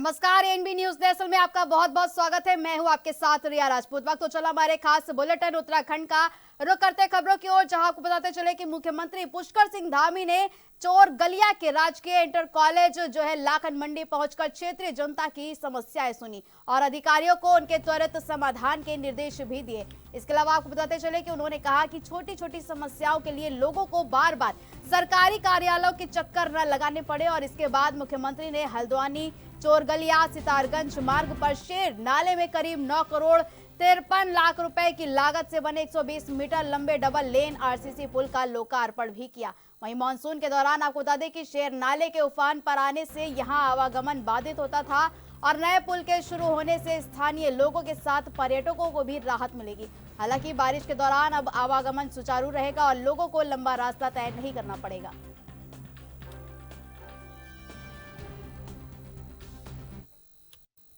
नमस्कार, ANB news national में आपका बहुत बहुत स्वागत है। मैं हूं आपके साथ रिया राजपूत। वक्त तो चला हमारे खास बुलेटिन उत्तराखंड का रुख करते खबरों की ओर, जहां आपको बताते चले कि मुख्यमंत्री पुष्कर सिंह धामी ने चोर गलिया के राजकीय इंटर कॉलेज जो है लाखन मंडी पहुंचकर क्षेत्रीय जनता की समस्याएं सुनी और अधिकारियों को उनके त्वरित समाधान के निर्देश भी दिए। इसके अलावा आपको बताते चले कि उन्होंने कहा कि छोटी छोटी समस्याओं के लिए लोगों को बार बार सरकारी कार्यालयों के चक्कर न लगाने पड़े। और इसके बाद मुख्यमंत्री ने हल्द्वानी चोरगलिया सितारगंज मार्ग पर शेर नाले में करीब 9 करोड़ 53 लाख रुपए की लागत से बने 120 मीटर लंबे डबल लेन आरसीसी पुल का लोकार्पण भी किया। वहीं मानसून के दौरान आपको बता दें कि शेर नाले के उफान पर आने से यहां आवागमन बाधित होता था और नए पुल के शुरू होने से स्थानीय लोगों के साथ पर्यटकों को भी राहत मिलेगी। हालांकि बारिश के दौरान अब आवागमन सुचारू रहेगा और लोगों को लंबा रास्ता तय नहीं करना पड़ेगा।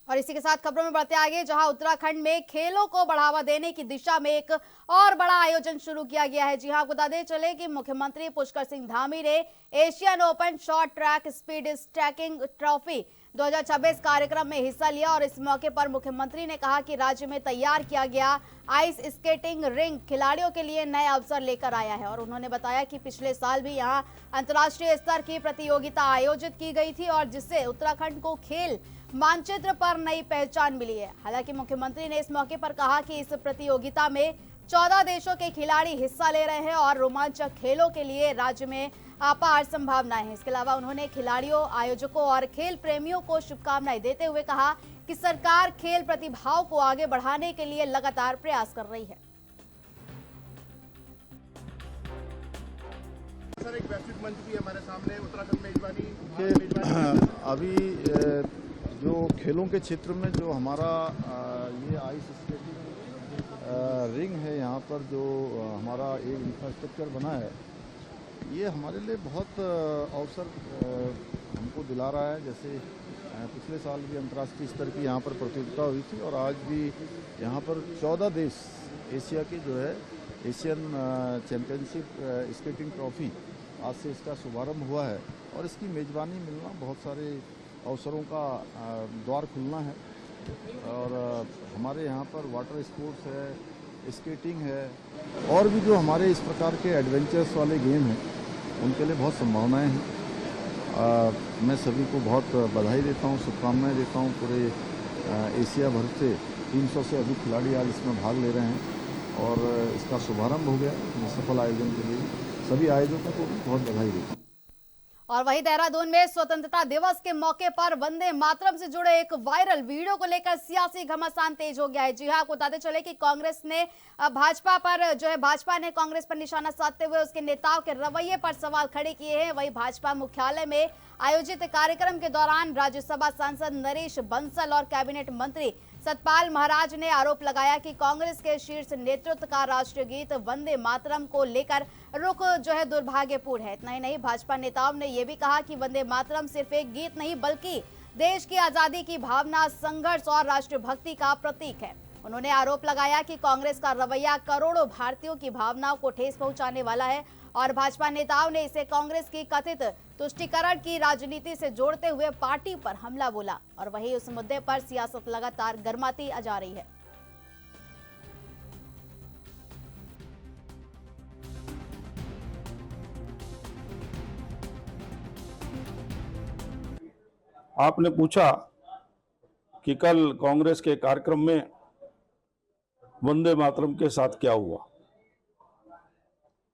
और इसी के साथ खबरों में बढ़ते आगे, जहां उत्तराखंड में खेलों को बढ़ावा देने की दिशा में एक और बड़ा आयोजन शुरू किया गया है। जी हां, आपको बता चले कि मुख्यमंत्री पुष्कर सिंह धामी ने Asian open short track speed stacking trophy 2026 कार्यक्रम में हिस्सा लिया। और इस मौके पर मुख्यमंत्री ने कहा कि राज्य में तैयार किया गया आइस स्केटिंग रिंग खिलाड़ियों के लिए नए अवसर लेकर आया है। और उन्होंने बताया कि पिछले साल भी यहां अंतर्राष्ट्रीय स्तर की प्रतियोगिता आयोजित की गई थी और जिससे उत्तराखंड को खेल मानचित्र पर नई पहचान मिली है। हालांकि मुख्यमंत्री ने इस मौके पर कहा कि इस प्रतियोगिता में 14 देशों के खिलाड़ी हिस्सा ले रहे हैं और रोमांचक खेलों के लिए राज्य में अपार संभावनाएं हैं। इसके अलावा उन्होंने खिलाड़ियों, आयोजकों और खेल प्रेमियों को शुभकामनाएं देते हुए कहा कि सरकार खेल प्रतिभाओं को आगे बढ़ाने के लिए लगातार प्रयास कर रही है। सर, एक वैश्विक मंच भी हमारे सामने उत्तराखंड मेजबानी अभी जो खेलों के क्षेत्र में जो हमारा ये आइस स्केटिंग रिंग है, यहाँ पर जो हमारा एक इंफ्रास्ट्रक्चर बना है, ये हमारे लिए बहुत अवसर हमको दिला रहा है। जैसे पिछले साल भी अंतर्राष्ट्रीय स्तर की यहाँ पर प्रतियोगिता हुई थी और आज भी यहाँ पर 14 देश एशिया के जो है एशियन चैम्पियनशिप स्केटिंग ट्रॉफी आज से इसका शुभारंभ हुआ है और इसकी मेज़बानी मिलना, बहुत सारे अवसरों का द्वार खुलना है। और हमारे यहाँ पर वाटर स्पोर्ट्स है, स्केटिंग है और भी जो हमारे इस प्रकार के एडवेंचर्स वाले गेम हैं उनके लिए बहुत संभावनाएं हैं। मैं सभी को बहुत बधाई देता हूँ, शुभकामनाएं देता हूँ। पूरे एशिया भर से 300 से अधिक खिलाड़ी आज इसमें भाग ले रहे हैं और इसका शुभारंभ हो गया। सफल आयोजन के लिए सभी आयोजकों को बहुत बधाई देता हूँ। और वहीं देहरादून में स्वतंत्रता दिवस के मौके पर वंदे मातरम से जुड़े एक वायरल वीडियो को लेकर सियासी घमासान तेज हो गया है। जी हां, आपको बताते चले कि कांग्रेस ने भाजपा ने कांग्रेस पर निशाना साधते हुए उसके नेताओं के रवैये पर सवाल खड़े किए हैं। वहीं भाजपा मुख्यालय में आयोजित कार्यक्रम के दौरान राज्यसभा सांसद नरेश बंसल और कैबिनेट मंत्री सतपाल महाराज ने आरोप लगाया कि कांग्रेस के शीर्ष नेतृत्व का राष्ट्रीय गीत वंदे मातरम को लेकर रुख जो है दुर्भाग्यपूर्ण है। इतना ही नहीं, भाजपा नेताओं ने यह भी कहा कि वंदे मातरम सिर्फ एक गीत नहीं बल्कि देश की आजादी की भावना, संघर्ष और राष्ट्रभक्ति का प्रतीक है। उन्होंने आरोप लगाया कि कांग्रेस का रवैया करोड़ों भारतीयों की भावनाओं को ठेस पहुंचाने वाला है और भाजपा नेताओं ने इसे कांग्रेस की कथित तुष्टीकरण की राजनीति से जोड़ते हुए पार्टी पर हमला बोला। और वहीं उस मुद्दे पर सियासत लगातार गर्माती जा रही है। आपने पूछा कि कल कांग्रेस के कार्यक्रम में वंदे मातरम के साथ क्या हुआ।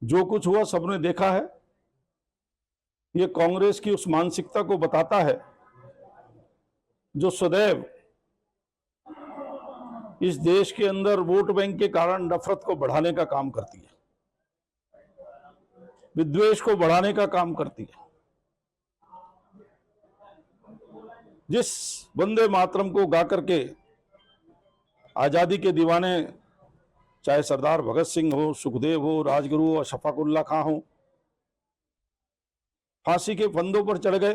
जो कुछ हुआ सबने देखा है। ये कांग्रेस की उस मानसिकता को बताता है जो सदैव इस देश के अंदर वोट बैंक के कारण नफरत को बढ़ाने का काम करती है, विद्वेष को बढ़ाने का काम करती है। जिस वंदे मातरम को गा करके आजादी के दीवाने, चाहे सरदार भगत सिंह हो, सुखदेव हो, राजगुरु और शफाकुल्ला खां हो, फांसी के फंदों पर चढ़ गए।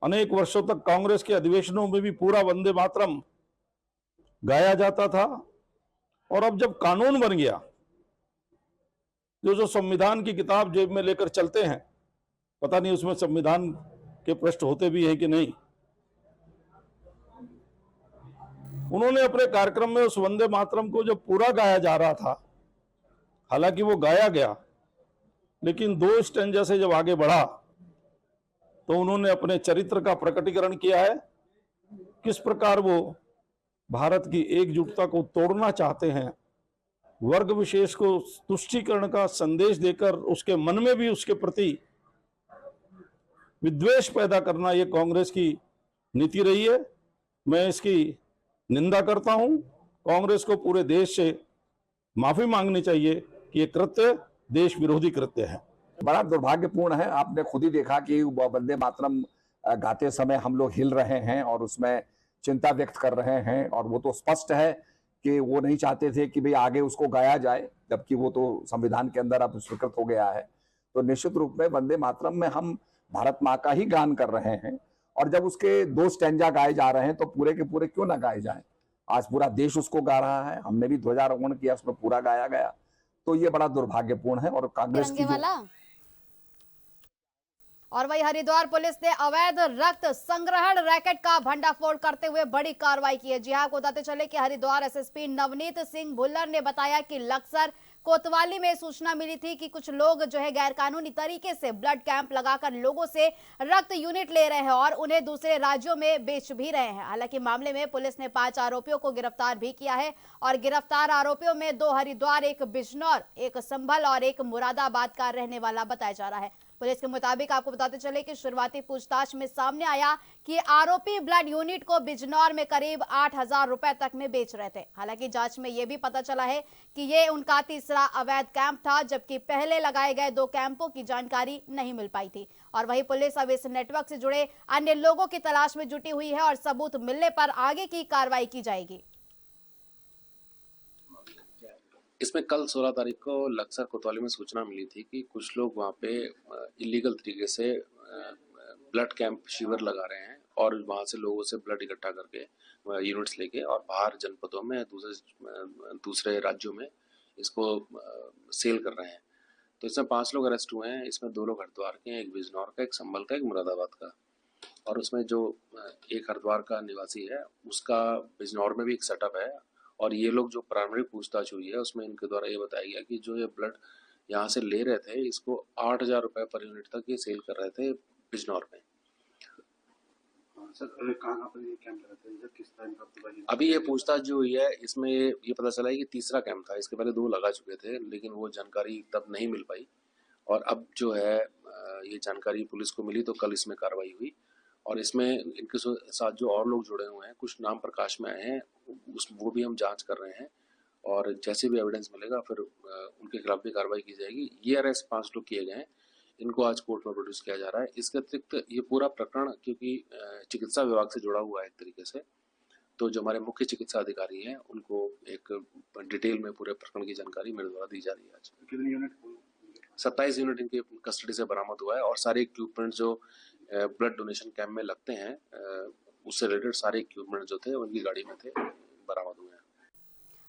अनेक वर्षों तक कांग्रेस के अधिवेशनों में भी पूरा वंदे मातरम गाया जाता था और अब जब कानून बन गया, जो संविधान की किताब जेब में लेकर चलते हैं, पता नहीं उसमें संविधान के पृष्ठ होते भी हैं कि नहीं, उन्होंने अपने कार्यक्रम में उस वंदे मातरम को जब पूरा गाया जा रहा था, हालांकि वो गाया गया, लेकिन 2 स्टैंजा से जब आगे बढ़ा तो उन्होंने अपने चरित्र का प्रकटीकरण किया है, किस प्रकार वो भारत की एकजुटता को तोड़ना चाहते हैं, वर्ग विशेष को तुष्टीकरण का संदेश देकर उसके मन में भी उसके प्रति विद्वेष पैदा करना, ये कांग्रेस की नीति रही है। मैं इसकी निंदा करता हूं। कांग्रेस को पूरे देश से माफी मांगनी चाहिए कि ये कृत्य देश विरोधी कृत्य है। बड़ा दुर्भाग्यपूर्ण है। आपने खुद ही देखा कि वंदे मातरम गाते समय हम लोग हिल रहे हैं और उसमें चिंता व्यक्त कर रहे हैं, और वो तो स्पष्ट है कि वो नहीं चाहते थे कि भाई आगे उसको गाया जाए, जबकि वो तो संविधान के अंदर अब स्वीकृत हो गया है। तो निश्चित रूप में वंदे मातरम में हम भारत माँ का ही गान कर रहे हैं, और जब उसके 2 स्टैंजा गाए जा रहे हैं तो पूरे के पूरे क्यों ना गाए जाए। आज पूरा देश उसको गा रहा है, हमने भी ध्वजारोहण किया, उसमें पूरा गाया गया। तो ये बड़ा दुर्भाग्यपूर्ण है। और कांग्रेस की और वही हरिद्वार पुलिस ने अवैध रक्त संग्रहण रैकेट का भंडाफोड़ करते हुए बड़ी कार्रवाई की है। जी हां, आपको बताते चले कि हरिद्वार एसएसपी नवनीत सिंह भुल्लर ने बताया कि लक्सर कोतवाली में सूचना मिली थी कि कुछ लोग जो है गैरकानूनी तरीके से ब्लड कैंप लगाकर लोगों से रक्त यूनिट ले रहे हैं और उन्हें दूसरे राज्यों में बेच भी रहे हैं। हालांकि मामले में पुलिस ने 5 आरोपियों को गिरफ्तार भी किया है और गिरफ्तार आरोपियों में 2 हरिद्वार, 1 बिजनौर, 1 संभल और 1 मुरादाबाद का रहने वाला बताया जा रहा है। पुलिस के मुताबिक आपको बताते चले कि शुरुआती पूछताछ में सामने आया कि आरोपी ब्लड यूनिट को बिजनौर में करीब 8,000 रुपए तक में बेच रहे थे। हालांकि जांच में यह भी पता चला है कि ये उनका तीसरा अवैध कैंप था, जबकि पहले लगाए गए 2 कैंपों की जानकारी नहीं मिल पाई थी। और वही पुलिस अब इस नेटवर्क से जुड़े अन्य लोगों की तलाश में जुटी हुई है और सबूत मिलने पर आगे की कार्रवाई की जाएगी। इसमें कल 16 तारीख को लक्सर कोतवाली में सूचना मिली थी कि कुछ लोग वहाँ पे इलीगल तरीके से ब्लड कैंप शिविर लगा रहे हैं और वहाँ से लोगों से ब्लड इकट्ठा करके यूनिट्स लेके और बाहर जनपदों में दूसरे राज्यों में इसको सेल कर रहे हैं। तो इसमें 5 लोग अरेस्ट हुए हैं। इसमें 2 लोग हरिद्वार के हैं, 1 बिजनौर का, 1 संभल का, 1 मुरादाबाद का। और उसमें जो एक हरिद्वार का निवासी है उसका बिजनौर में भी एक सेटअप है। और ये लोग जो प्रारंभिक पूछताछ हुई है उसमें इनके द्वारा ये बताया गया कि जो ये ब्लड यहाँ से ले रहे थे इसको 8,000 रुपए पर यूनिट तक ये सेल कर रहे थे बिजनौर में। सर कहाँ पर ये कैंप लगा था, किस टाइम का? अभी ये पूछताछ जो हुई है इसमें ये पता चला है कि तीसरा कैंप था। इसके पहले 2 लगा चुके थे, लेकिन वो जानकारी तब नहीं मिल पाई। और अब जो है ये जानकारी पुलिस को मिली तो कल इसमें कार्रवाई हुई। और इसमें इनके साथ जो और लोग जुड़े हुए हैं, कुछ नाम प्रकाश में आए हैं, वो भी हम जांच कर रहे हैं और जैसे भी एविडेंस मिलेगा फिर उनके खिलाफ भी कार्रवाई की जाएगी। ये अरेस्ट 5 लोग किए गए हैं, इनको आज कोर्ट में प्रोड्यूस किया जा रहा है। इसके अतिरिक्त ये पूरा प्रकरण क्योंकि चिकित्सा विभाग से जुड़ा हुआ है एक तरीके से, तो जो हमारे मुख्य चिकित्सा अधिकारी हैं उनको एक डिटेल में पूरे प्रकरण की जानकारी मेरे द्वारा दी जा रही है। आज कितने यूनिट? 27 यूनिट इनके कस्टडी से बरामद हुआ है और सारे इक्विपमेंट जो ब्लड डोनेशन कैंप में लगते हैं उससे रिलेटेड सारे इक्विपमेंट जो थे उनकी गाड़ी में थे, बरामद हुए हैं।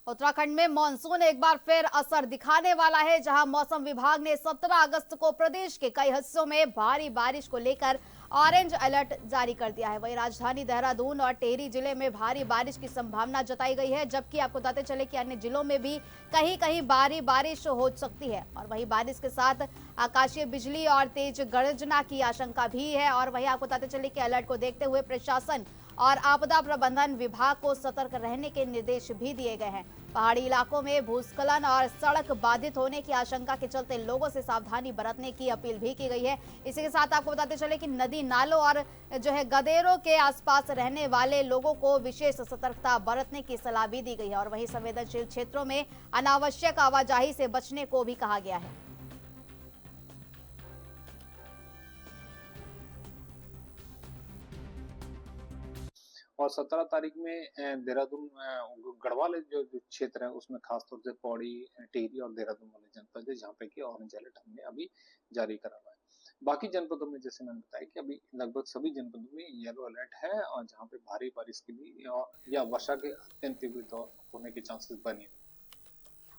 उत्तराखंड में मानसून एक बार फिर असर दिखाने वाला है, जहां मौसम विभाग ने 17 अगस्त को प्रदेश के कई हिस्सों में भारी बारिश को लेकर ऑरेंज अलर्ट जारी कर दिया है। वहीं राजधानी देहरादून और टिहरी जिले में भारी बारिश की संभावना जताई गई है, जबकि आपको बताते चले कि अन्य जिलों में भी कहीं कहीं भारी बारिश हो सकती है। और वहीं बारिश के साथ आकाशीय बिजली और तेज गर्जना की आशंका भी है। और वहीं आपको बताते चले कि अलर्ट को देखते हुए प्रशासन और आपदा प्रबंधन विभाग को सतर्क रहने के निर्देश भी दिए गए हैं। पहाड़ी इलाकों में भूस्खलन और सड़क बाधित होने की आशंका के चलते लोगों से सावधानी बरतने की अपील भी की गई है। इसी के साथ आपको बताते चले कि नदी नालों और जो है गदेरों के आसपास रहने वाले लोगों को विशेष सतर्कता बरतने की सलाह भी दी गई है। और वहीं संवेदनशील क्षेत्रों में अनावश्यक आवाजाही से बचने को भी कहा गया है। और 17 तारीख में देहरादून गढ़वाल जो क्षेत्र है उसमें खासतौर से पौड़ी, टिहरी और देहरादून वाले जनपद है जहाँ पे कि ऑरेंज अलर्ट हमने अभी जारी करा हुआ है। बाकी जनपदों में जैसे मैंने बताया कि अभी लगभग सभी जनपदों में येलो अलर्ट है और जहाँ पे भारी बारिश की भी या वर्षा के अत्यंत तीव्र होने के चांसेस बने हुए।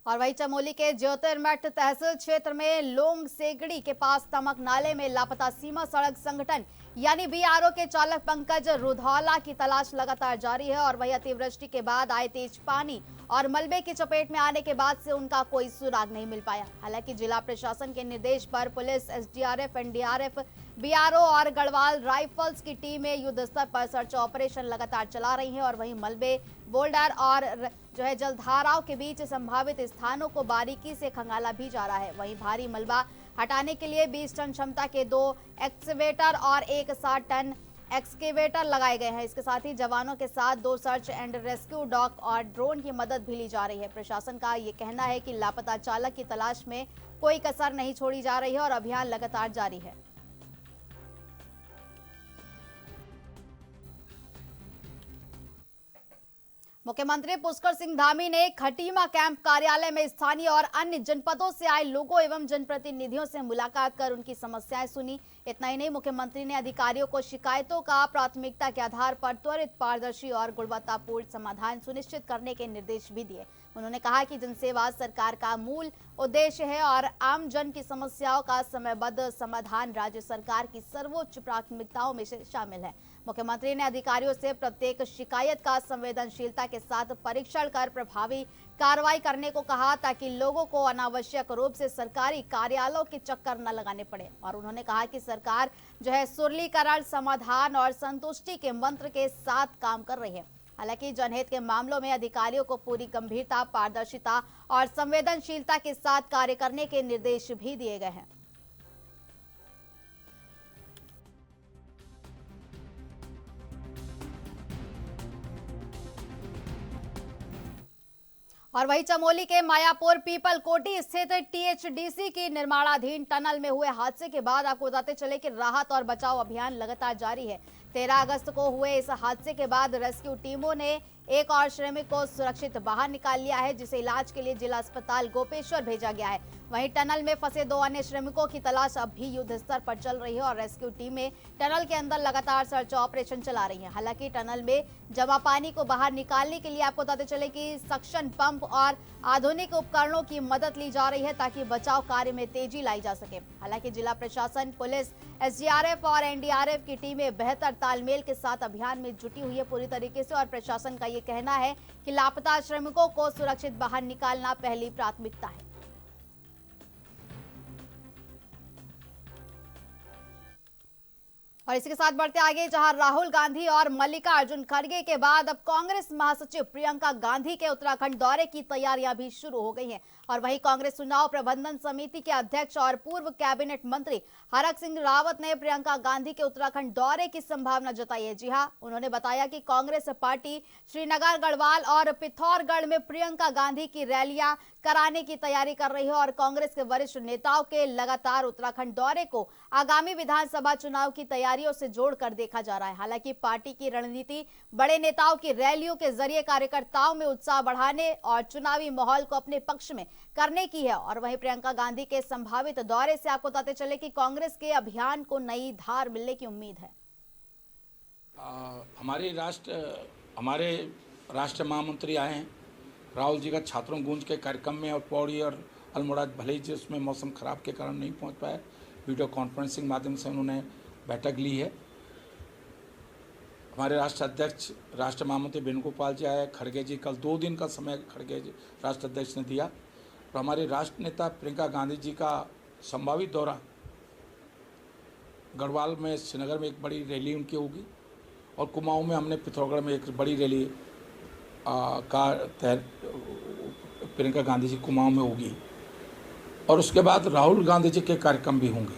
और वही चमोली के ज्योतिर्मठ तहसील क्षेत्र में लोंग सेगड़ी के पास तमक नाले में लापता सीमा सड़क संगठन यानी बीआरओ के चालक पंकज रुधौला की तलाश लगातार जारी है और वही अतिवृष्टि के बाद आए तेज पानी और मलबे की चपेट में आने के बाद से उनका कोई सुराग नहीं मिल पाया। हालांकि जिला प्रशासन के निर्देश पर पुलिस, एसडीआरएफ, एनडीआरएफ, बीआरओ और गढ़वाल राइफल्स की टीमें युद्ध स्तर पर सर्च ऑपरेशन लगातार चला रही हैं और वहीं मलबे, बोल्डर और जलधाराओं के बीच संभावित स्थानों को बारीकी से खंगाला भी जा रहा है। वहीं भारी मलबा हटाने के लिए 20 टन क्षमता के 2 एक्सकेवेटर और एक 60 टन एक्सकेवेटर लगाए गए हैं। इसके साथ ही जवानों के साथ 2 सर्च एंड रेस्क्यू डॉग और ड्रोन की मदद भी ली जा रही है। प्रशासन का ये कहना है कि लापता चालक की तलाश में कोई कसर नहीं छोड़ी जा रही है और अभियान लगातार जारी है। मुख्यमंत्री पुष्कर सिंह धामी ने खटीमा कैंप कार्यालय में स्थानीय और अन्य जनपदों से आए लोगों एवं जनप्रतिनिधियों से मुलाकात कर उनकी समस्याएं सुनी। इतना ही नहीं, मुख्यमंत्री ने अधिकारियों को शिकायतों का प्राथमिकता के आधार पर त्वरित, पारदर्शी और गुणवत्तापूर्ण समाधान सुनिश्चित करने के निर्देश भी दिए। उन्होंने कहा कि जनसेवा सरकार का मूल उद्देश्य है और आम जन की समस्याओं का समयबद्ध समाधान राज्य सरकार की सर्वोच्च प्राथमिकताओं में से शामिल है। मुख्यमंत्री ने अधिकारियों से प्रत्येक शिकायत का संवेदनशीलता के साथ परीक्षण कर प्रभावी कार्रवाई करने को कहा ताकि लोगों को अनावश्यक रूप से सरकारी कार्यालयों के चक्कर न लगाने पड़े। और उन्होंने कहा कि सरकार सुरलीकरण, समाधान और संतुष्टि के मंत्र के साथ काम कर रही है। हालांकि जनहित के मामलों में अधिकारियों को पूरी गंभीरता, पारदर्शिता और संवेदनशीलता के साथ कार्य करने के निर्देश भी दिए गए हैं। और वही चमोली के मायापुर पीपल कोटी स्थित टीएचडीसी की निर्माणाधीन टनल में हुए हादसे के बाद आपको बताते चले कि राहत और बचाव अभियान लगातार जारी है। 13 अगस्त को हुए इस हादसे के बाद रेस्क्यू टीमों ने एक और श्रमिक को सुरक्षित बाहर निकाल लिया है, जिसे इलाज के लिए जिला अस्पताल गोपेश्वर भेजा गया है। वहीं टनल में फंसे 2 अन्य श्रमिकों की तलाश अब भी युद्ध स्तर पर चल रही है और रेस्क्यू टीमें टनल के अंदर लगातार सर्च ऑपरेशन चला रही हैं। हालांकि टनल में जमा पानी को बाहर निकालने के लिए आपको बताते चले कि सक्शन पंप और आधुनिक उपकरणों की मदद ली जा रही है ताकि बचाव कार्य में तेजी लाई जा सके। हालांकि जिला प्रशासन, पुलिस, एसडीआरएफ और एनडीआरएफ की टीमें बेहतर तालमेल के साथ अभियान में जुटी हुई है पूरी तरीके से और प्रशासन का ये कहना है कि लापता श्रमिकों को सुरक्षित बाहर निकालना पहली प्राथमिकता है। और इसी के साथ बढ़ते आगे, जहां राहुल गांधी और मल्लिकार्जुन खड़गे के बाद अब कांग्रेस महासचिव प्रियंका गांधी के उत्तराखंड दौरे की तैयारियां भी शुरू हो गई हैं। और वहीं कांग्रेस चुनाव प्रबंधन समिति के अध्यक्ष और पूर्व कैबिनेट मंत्री हरक सिंह रावत ने प्रियंका गांधी के उत्तराखंड दौरे की संभावना जताई है। जी हां, उन्होंने बताया कि कांग्रेस पार्टी श्रीनगर, गढ़वाल और पिथौरागढ़ में प्रियंका गांधी की रैलियां कराने की तैयारी कर रही है और कांग्रेस के वरिष्ठ नेताओं के लगातार उत्तराखंड दौरे को आगामी विधानसभा चुनाव की तैयारियों से जोड़कर देखा जा रहा है। हालांकि पार्टी की रणनीति बड़े नेताओं की रैलियों के जरिए कार्यकर्ताओं में उत्साह बढ़ाने और चुनावी माहौल को अपने पक्ष में करने की है। और वहीं प्रियंका गांधी के संभावित दौरे से आपको बताते चले कि कांग्रेस के अभियान को नई धार मिलने की उम्मीद है। हमारे राष्ट्र महामंत्री आए हैं राहुल जी का छात्रों गूंज के कार्यक्रम में, और पौड़ी और अल्मोड़ा भले ही उसमें मौसम खराब के कारण नहीं पहुंच पाए, वीडियो कॉन्फ्रेंसिंग माध्यम से उन्होंने बैठक ली है। हमारे राष्ट्र अध्यक्ष, राष्ट्र महामंत्री वेणुगोपाल जी आए, खड़गे जी, कल 2 दिन का समय खड़गे जी राष्ट्र अध्यक्ष ने दिया। और हमारे राष्ट्र नेता प्रियंका गांधी जी का संभावित दौरा गढ़वाल में, श्रीनगर में एक बड़ी रैली उनकी होगी और कुमाऊं में हमने पिथौरागढ़ में एक बड़ी रैली का प्रियंका गांधी जी कुमाऊं में होगी और उसके बाद राहुल गांधी जी के कार्यक्रम भी होंगे।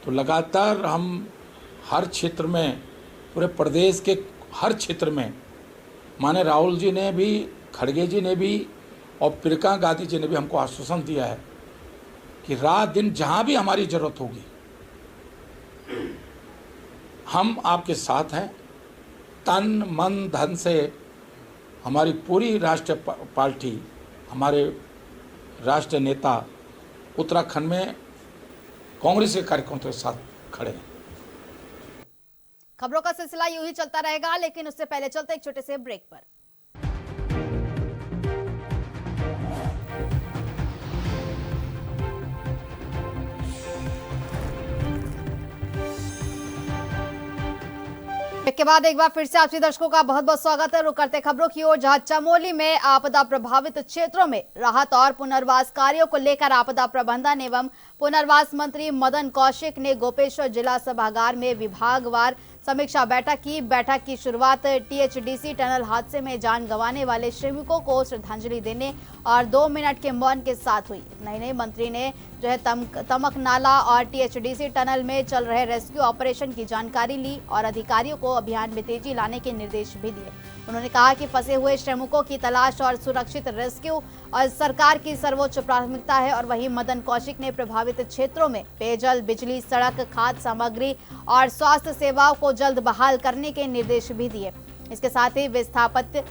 तो लगातार हम हर क्षेत्र में, पूरे प्रदेश के हर क्षेत्र में, माने राहुल जी ने भी, खड़गे जी ने भी और प्रियंका गांधी जी ने भी हमको आश्वासन दिया है कि रात दिन जहां भी हमारी जरूरत होगी हम आपके साथ हैं। तन मन धन से हमारी पूरी राष्ट्रीय पार्टी, हमारे राष्ट्रीय नेता उत्तराखंड में कांग्रेस के कार्यक्रमों के साथ खड़े हैं। खबरों का सिलसिला यूं ही चलता रहेगा, लेकिन उससे पहले चलते एक छोटे से ब्रेक पर। ब्रेक के बाद एक बार फिर से आप सभी दर्शकों का बहुत बहुत स्वागत है। रुक करते खबरों की ओर, जहां चमोली में आपदा प्रभावित क्षेत्रों में राहत और पुनर्वास कार्यों को लेकर आपदा प्रबंधन एवं पुनर्वास मंत्री मदन कौशिक ने गोपेश्वर जिला सभागार में विभागवार समीक्षा बैठक की। बैठक की शुरुआत टीएचडीसी टनल हादसे में जान गंवाने वाले श्रमिकों को श्रद्धांजलि देने और 2 मिनट के मौन के साथ हुई। नए मंत्री ने जो है तमक नाला और टीएचडीसी टनल में चल रहे रेस्क्यू ऑपरेशन की जानकारी ली और अधिकारियों को अभियान में तेजी लाने के निर्देश भी दिए। उन्होंने कहा कि फंसे हुए श्रमिकों की तलाश और सुरक्षित रेस्क्यू और सरकार की सर्वोच्च प्राथमिकता है। और वहीं मदन कौशिक ने प्रभावित क्षेत्रों में पेयजल, बिजली, सड़क, खाद्य सामग्री और स्वास्थ्य सेवाओं को जल्द बहाल करने के निर्देश भी दिए। इसके साथ ही विस्थापित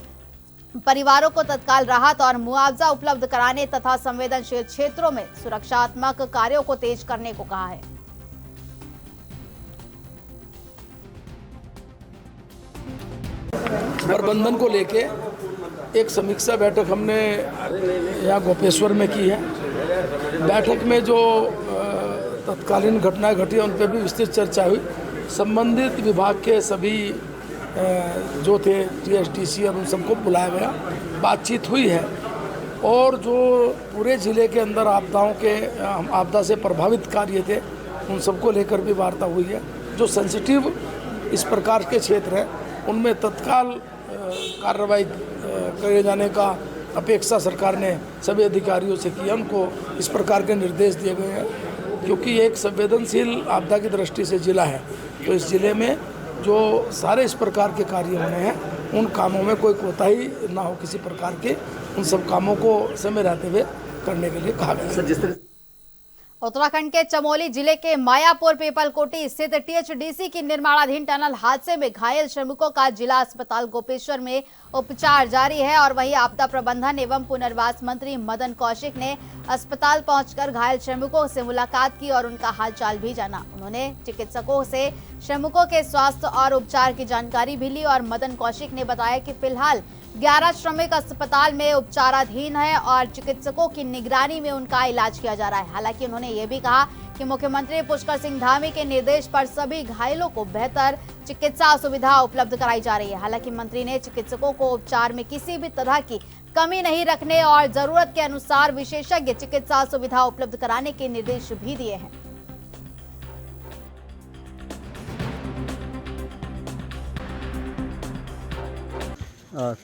परिवारों को तत्काल राहत और मुआवजा उपलब्ध कराने तथा संवेदनशील क्षेत्रों में सुरक्षात्मक कार्यों को तेज करने को कहा है। प्रबंधन को लेके एक समीक्षा बैठक हमने यहाँ गोपेश्वर में की है। बैठक में जो तत्कालीन घटनाएं घटी उन पर भी विस्तृत चर्चा हुई। संबंधित विभाग के सभी जो थे टीएचडीसी और उन सबको बुलाया गया, बातचीत हुई है। और जो पूरे ज़िले के अंदर आपदा से प्रभावित कार्य थे उन सबको लेकर भी वार्ता हुई है। जो सेंसिटिव इस प्रकार के क्षेत्र हैं उनमें तत्काल कार्रवाई करे जाने का अपेक्षा सरकार ने सभी अधिकारियों से की है। उनको इस प्रकार के निर्देश दिए गए हैं क्योंकि एक संवेदनशील आपदा की दृष्टि से जिला है, तो इस जिले में जो सारे इस प्रकार के कार्य होने हैं उन कामों में कोई कोताही ना हो किसी प्रकार के, उन सब कामों को समय रहते हुए करने के लिए कहा गया। उत्तराखंड के चमोली जिले के मायापुर पीपलकोटी स्थित टीएचडीसी की निर्माणाधीन टनल हादसे में घायल श्रमिकों का जिला अस्पताल गोपेश्वर में उपचार जारी है। और वहीं आपदा प्रबंधन एवं पुनर्वास मंत्री मदन कौशिक ने अस्पताल पहुंचकर घायल श्रमिकों से मुलाकात की और उनका हालचाल भी जाना। उन्होंने चिकित्सकों से श्रमिकों के स्वास्थ्य और उपचार की जानकारी भी ली और मदन कौशिक ने बताया कि फिलहाल 11 श्रमिक अस्पताल में उपचाराधीन है और चिकित्सकों की निगरानी में उनका इलाज किया जा रहा है। हालांकि उन्होंने ये भी कहा कि मुख्यमंत्री पुष्कर सिंह धामी के निर्देश पर सभी घायलों को बेहतर चिकित्सा सुविधा उपलब्ध कराई जा रही है। हालांकि मंत्री ने चिकित्सकों को उपचार में किसी भी तरह की कमी नहीं रखने और जरूरत के अनुसार विशेषज्ञ चिकित्सा सुविधा उपलब्ध कराने के निर्देश भी दिए हैं।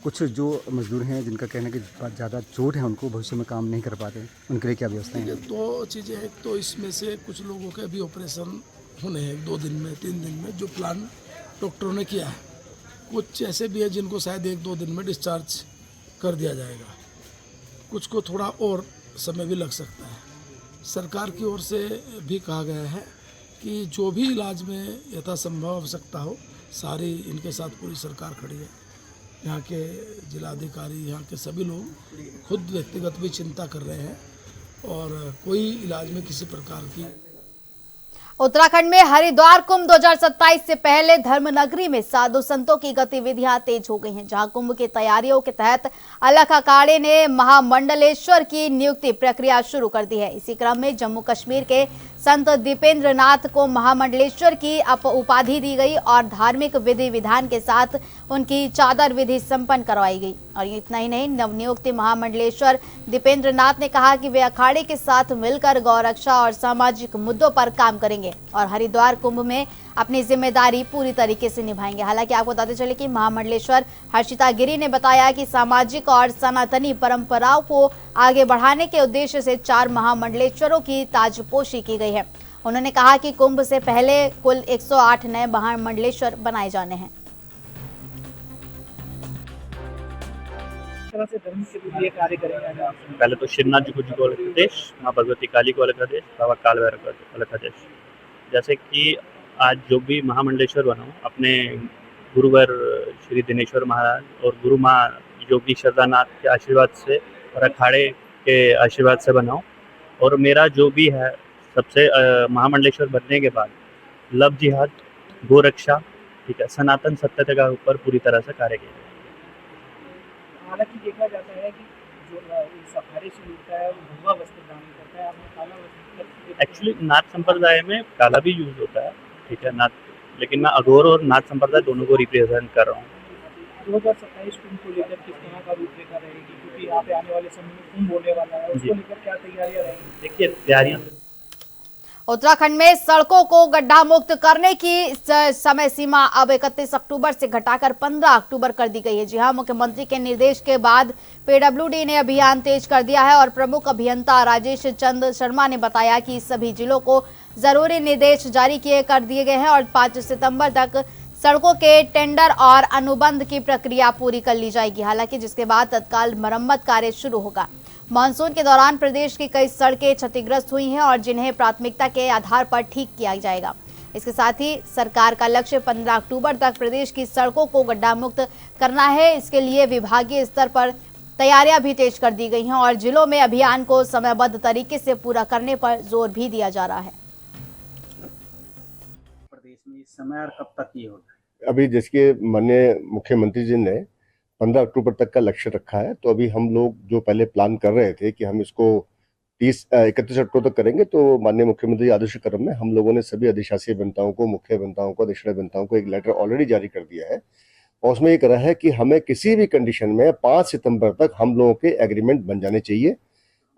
कुछ जो मजदूर हैं जिनका कहना है कि ज़्यादा चोट है, उनको भविष्य में काम नहीं कर पाते, उनके लिए क्या व्यवस्थाएं हैं? 2 चीज़ें हैं। तो इसमें से कुछ लोगों के अभी ऑपरेशन होने हैं 2 दिन में, 3 दिन में, जो प्लान डॉक्टरों ने किया है। कुछ ऐसे भी है जिनको शायद 1-2 दिन में डिस्चार्ज कर दिया जाएगा। कुछ को थोड़ा और समय भी लग सकता है। सरकार की ओर से भी कहा गया है कि जो भी इलाज में यथासंभव आवश्यकता हो, सारी इनके साथ पूरी सरकार खड़ी है। यहाँ के जिलाधिकारी, यहाँ के सभी लोग खुद व्यक्तिगत भी चिंता कर रहे हैं और कोई इलाज में किसी प्रकार की। उत्तराखंड में हरिद्वार कुंभ 2027 से पहले धर्मनगरी में साधु संतों की गतिविधियां तेज हो गई हैं। जहां कुंभ की तैयारियों के तहत अलख अखाड़े ने महामंडलेश्वर की नियुक्ति प्रक्रिया शुरू कर दी है। इसी क्रम में जम्मू कश्मीर के संत दीपेंद्र नाथ को महामंडलेश्वर की उपाधि दी गई और धार्मिक विधि विधान के साथ उनकी चादर विधि संपन्न करवाई गई। और इतना ही नहीं, नवनियुक्त महामंडलेश्वर दीपेंद्र नाथ ने कहा कि वे अखाड़े के साथ मिलकर गौरक्षा और सामाजिक मुद्दों पर काम करेंगे और हरिद्वार कुंभ में अपनी जिम्मेदारी पूरी तरीके से निभाएंगे। हालांकि आपको बताते चले कि महामंडलेश्वर हर्षिता गिरी ने बताया कि सामाजिक और सनातनी परंपराओं को आगे बढ़ाने के उद्देश्य से 4 महामंडलेश्वरों की ताजपोशी की गई है। उन्होंने कहा कि कुंभ से पहले कुल 108 नए महामंडलेश्वर बनाए जाने हैं। पहले तो शिवनाथ जी को अलग आदेश, माँ भगवती काली को अलग आदेश, बाबा काल भैरव को अलग आदेश। जैसे कि आज जो भी महामंडलेश्वर बना हूँ, अपने गुरुवर श्री दिनेश्वर महाराज और गुरु माँ योगी शरदानाथ के आशीर्वाद से और अखाड़े के आशीर्वाद से बना हूँ। और मेरा जो भी है सबसे महामंडलेश्वर बनने के बाद लव जिहाद, गोरक्षा, ठीक है, सनातन सत्यता के ऊपर पूरी तरह से कार्य किया। हालांकि देखा जाता है कि जो इस अखाड़े से जुड़ता है वो भगवा वस्त्र दान करता है, आपने काला वस्त्र। एक्चुअली नाथ संप्रदाय में काला भी यूज होता है, ठीक है, नाथ लेकिन मैं अघोर और नाथ संप्रदाय दोनों को रिप्रेजेंट कर रहा हूँ। 2027 कुंभ को लेकर किस तरह का रूपरेखा रहेगी, क्योंकि यहाँ पे आने वाले समय में कुंभ होने वाला है, उसको लेकर क्या तैयारियां रहेंगी? देखिए, तैयारियां उत्तराखंड में सड़कों को गड्ढा मुक्त करने की समय सीमा अब 31 अक्टूबर से घटाकर 15 अक्टूबर कर दी गई है। जी हां, मुख्यमंत्री के निर्देश के बाद पीडब्ल्यूडी ने अभियान तेज कर दिया है और प्रमुख अभियंता राजेश चंद्र शर्मा ने बताया कि सभी जिलों को जरूरी निर्देश जारी कर दिए गए हैं और 5 सितंबर तक सड़कों के टेंडर और अनुबंध की प्रक्रिया पूरी कर ली जाएगी। हालांकि जिसके बाद तत्काल मरम्मत कार्य शुरू होगा। मानसून के दौरान प्रदेश की कई सड़कें क्षतिग्रस्त हुई हैं और जिन्हें प्राथमिकता के आधार पर ठीक किया जाएगा। इसके साथ ही सरकार का लक्ष्य 15 अक्टूबर तक प्रदेश की सड़कों को गड्ढा मुक्त करना है। इसके लिए विभागीय स्तर पर तैयारियां भी तेज कर दी गई हैं और जिलों में अभियान को समयबद्ध तरीके से पूरा करने पर जोर भी दिया जा रहा है। प्रदेश में इस समय और कब तक ये होगा? अभी जिसके माननीय मुख्यमंत्री जी ने 15 अक्टूबर तक का लक्ष्य रखा है, तो अभी हम लोग जो पहले प्लान कर रहे थे कि हम इसको 31 अक्टूबर तक करेंगे, तो माननीय मुख्यमंत्री आदेश क्रम में हम लोगों ने सभी अधिशासी अभियंताओं को, मुख्य अभियंताओं को, अधीक्षण अभियंताओं को एक लेटर ऑलरेडी जारी कर दिया है और उसमें ये करा है कि हमें किसी भी कंडीशन में 5 सितंबर तक हम लोगों के एग्रीमेंट बन जाने चाहिए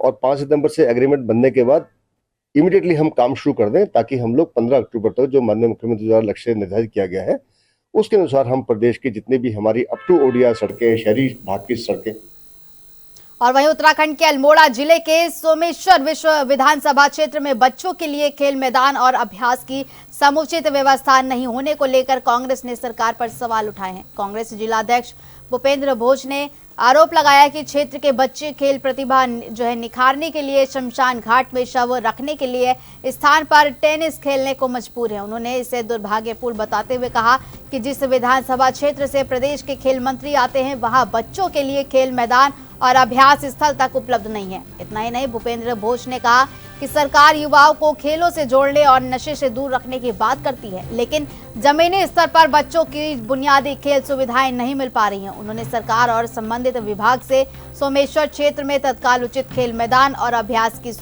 और 5 सितंबर से एग्रीमेंट बनने के बाद इमीडिएटली हम काम शुरू कर दें, ताकि हम लोग 15 अक्टूबर तक जो माननीय मुख्यमंत्री द्वारा लक्ष्य निर्धारित किया गया है उसके अनुसार हम प्रदेश की जितनी भी हमारी अप टू ओडीआर सड़कें, शहरी भाग की सड़कें। और वहीं उत्तराखंड के अल्मोड़ा जिले के सोमेश्वर विश्व विधानसभा क्षेत्र में बच्चों के लिए खेल मैदान और अभ्यास की समुचित व्यवस्था नहीं होने को लेकर कांग्रेस ने सरकार पर सवाल उठाए हैं। कांग्रेस जिलाध्यक्ष भूपेंद्र भोज ने आरोप लगाया कि क्षेत्र के बच्चे खेल प्रतिभा निखारने के लिए शमशान घाट में शव रखने के लिए स्थान पर टेनिस खेलने को मजबूर है। उन्होंने इसे दुर्भाग्यपूर्ण बताते हुए कहा कि जिस विधानसभा क्षेत्र से प्रदेश के खेल मंत्री आते हैं वहां बच्चों के लिए खेल मैदान और अभ्यास स्थल तक उपलब्ध नहीं है। इतना ही नहीं, भूपेंद्र भोज ने कहा कि सरकार युवाओं को खेलों से जोड़ने और नशे से दूर रखने की बात करती है, लेकिन जमीनी स्तर पर बच्चों की बुनियादी खेल सुविधाएं नहीं मिल पा रही हैं। उन्होंने सरकार और संबंधित विभाग से सोमेश्वर क्षेत्र में तत्काल उचित खेल मैदान और अभ्यास की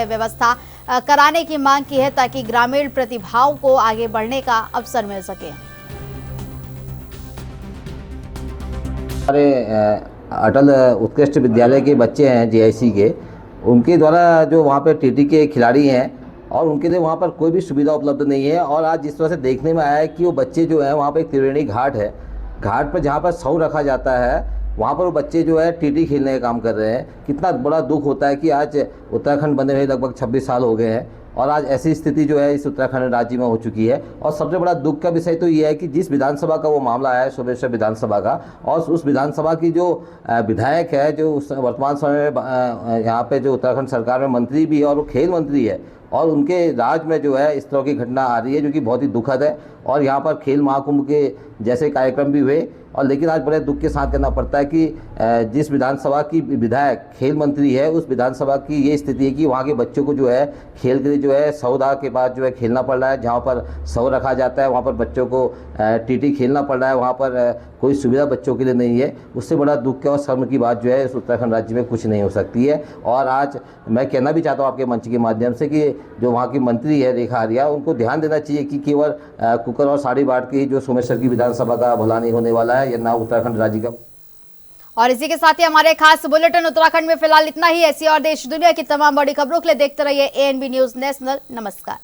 व्यवस्था कराने की मांग की है, ताकि ग्रामीण प्रतिभाओं को आगे बढ़ने का अवसर मिल सके। हमारे अटल उत्कृष्ट विद्यालय के बच्चे हैं जीआईसी के, उनके द्वारा जो वहाँ पे टीटी के खिलाड़ी हैं और उनके लिए वहाँ पर कोई भी सुविधा उपलब्ध नहीं है। और आज जिस तरह से देखने में आया है कि वो बच्चे जो हैं वहाँ पे एक त्रिवेणी घाट है, घाट पर जहाँ पर शव रखा जाता है वहाँ पर वो बच्चे जो है टीटी खेलने का काम कर रहे हैं। कितना बड़ा दुख होता है कि आज उत्तराखंड बने हुए लगभग 26 साल हो गए हैं और आज ऐसी स्थिति जो है इस उत्तराखंड राज्य में हो चुकी है। और सबसे बड़ा दुख का विषय तो ये है कि जिस विधानसभा का वो मामला है, सोमेश्वर विधानसभा का, और उस विधानसभा की जो विधायक है, जो उस वर्तमान समय में यहाँ पे जो उत्तराखंड सरकार में मंत्री भी है और वो खेल मंत्री है, और उनके राज में जो है इस तरह की घटना आ रही है जो कि बहुत ही दुखद है। और यहाँ पर खेल महाकुंभ के जैसे कार्यक्रम भी हुए, और लेकिन आज बड़े दुख के साथ कहना पड़ता है कि जिस विधानसभा की विधायक खेल मंत्री है, उस विधानसभा की ये स्थिति है कि वहाँ के बच्चों को जो है खेल के लिए जो है सौदा के बाद जो है खेलना पड़ रहा है। जहाँ पर शव रखा जाता है वहाँ पर बच्चों को टीटी खेलना पड़ रहा है, वहाँ पर कोई सुविधा बच्चों के लिए नहीं है। उससे बड़ा दुख के और शर्म की बात जो है इस उत्तराखंड राज्य में कुछ नहीं हो सकती है। और आज मैं कहना भी चाहता हूँ आपके मंच के माध्यम से कि जो वहाँ की मंत्री है रेखा आर्या, उनको ध्यान देना चाहिए कि केवल कुकर और साड़ी बाट की जो सोमेश्वर की विधानसभा का भला नहीं होने वाला है, या ना उत्तराखंड राज्य का। और इसी के साथ ही हमारे खास बुलेटिन उत्तराखंड में फिलहाल इतना ही। ऐसी और देश दुनिया की तमाम बड़ी खबरों के लिए देखते रहिए ANB न्यूज नेशनल। नमस्कार।